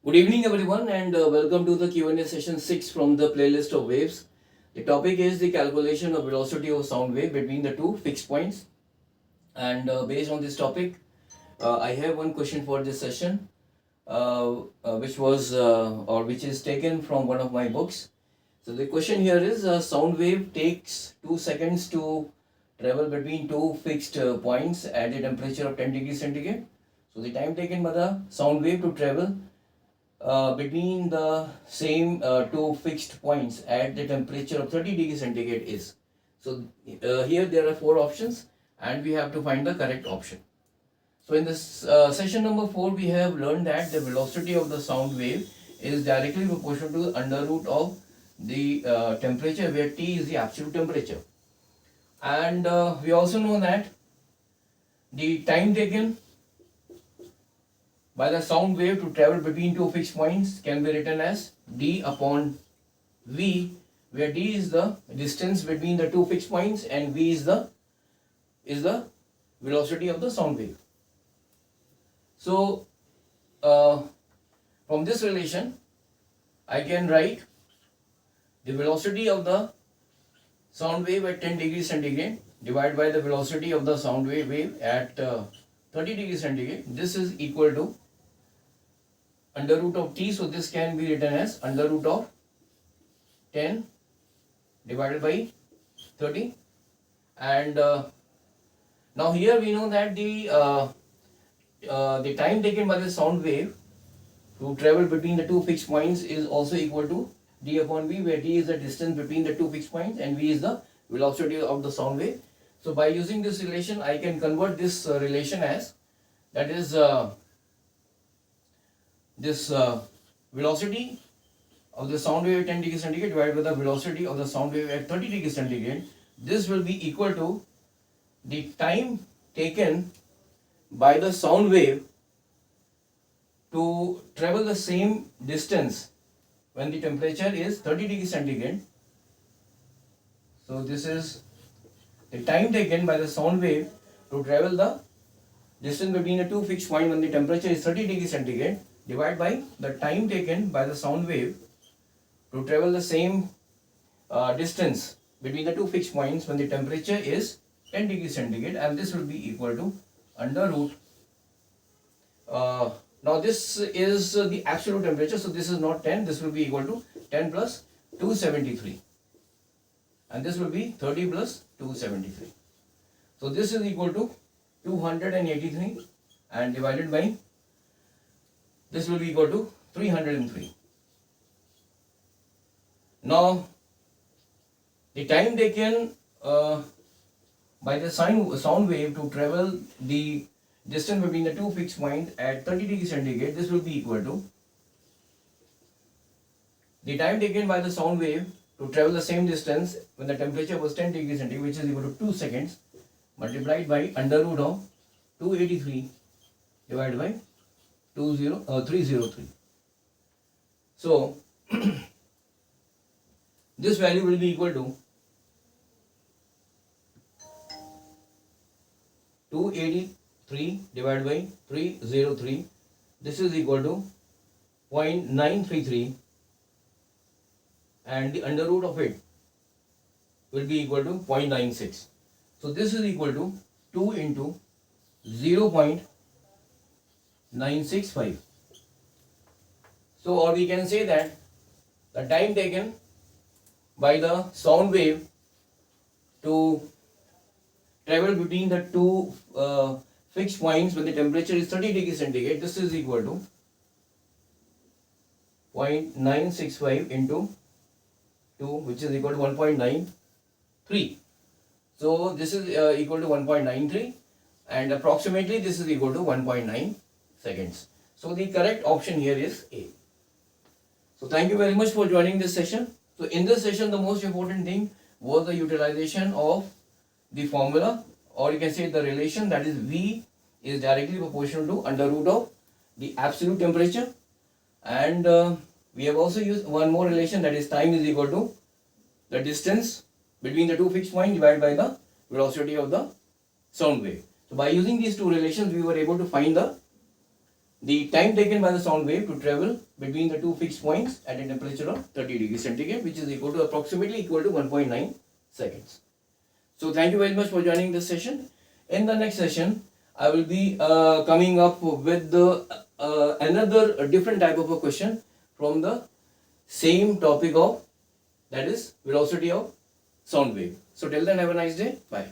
Good evening, everyone, and welcome to the Q&A session 6 from the playlist of waves. The topic is the calculation of velocity of sound wave between the two fixed points. And based on this topic, I have one question for this session, which is taken from one of my books. So the question here is: sound wave takes 2 seconds to travel between two fixed points at the temperature of 10 degrees centigrade. So the time taken by the sound wave to travel between the same two fixed points at the temperature of 30 degrees centigrade is. So here there are four options and we have to find the correct option. So in this session number 4 we have learned that the velocity of the sound wave is directly proportional to the under root of the temperature, where T is the absolute temperature. And we also know that the time taken by the sound wave to travel between two fixed points can be written as d upon v, where d is the distance between the two fixed points and v is the velocity of the sound wave. So from this relation I can write the velocity of the sound wave at 10 degrees centigrade divided by the velocity of the sound wave at 30 degrees centigrade. This is equal to under root of t, so this can be written as under root of 10 divided by 30. And now here we know that the time taken by the sound wave to travel between the two fixed points is also equal to d upon v, where d is the distance between the two fixed points and v is the velocity of the sound wave. So by using this relation I can convert this relation as, that is this velocity of the sound wave at 10 degrees centigrade divided by the velocity of the sound wave at 30 degrees centigrade. This will be equal to the time taken by the sound wave to travel the same distance when the temperature is 30 degrees centigrade. So this is the time taken by the sound wave to travel the distance between the two fixed points when the temperature is 30 degrees centigrade, divided by the time taken by the sound wave to travel the same distance between the two fixed points when the temperature is 10 degrees centigrade, and this will be equal to under root. Now this is the absolute temperature, so this is not 10, this will be equal to 10 plus 273, and this will be 30 plus 273. So this is equal to 283, and divided by this will be equal to 303. Now the time taken by the sound wave to travel the distance between the two fixed points at 30 degrees centigrade, this will be equal to the time taken by the sound wave to travel the same distance when the temperature was 10 degrees centigrade, which is equal to 2 seconds, multiplied by under root of 283 divided by 303. So this value will be equal to 283 divided by 303. This is equal to 0.933, and the under root of it will be equal to 0.96. So this is equal to 2 into 0.965. So, or we can say that the time taken by the sound wave to travel between the two fixed points when the temperature is 30 degrees centigrade, this is equal to 0.965 into 2, which is equal to 1.93. So this is equal to 1.93, and approximately this is equal to 1.9 seconds. So the correct option here is A. So thank you very much for joining this session. So in this session the most important thing was the utilization of the formula, or you can say the relation, that is V is directly proportional to under root of the absolute temperature, and we have also used one more relation, that is time is equal to the distance between the two fixed points divided by the velocity of the sound wave. So by using these two relations we were able to find the the time taken by the sound wave to travel between the two fixed points at a temperature of 30 degrees centigrade, which is equal to approximately equal to 1.9 seconds. So thank you very much for joining this session. In the next session, I will be coming up with the another different type of a question from the same topic of, that is velocity of sound wave. So till then, have a nice day. Bye.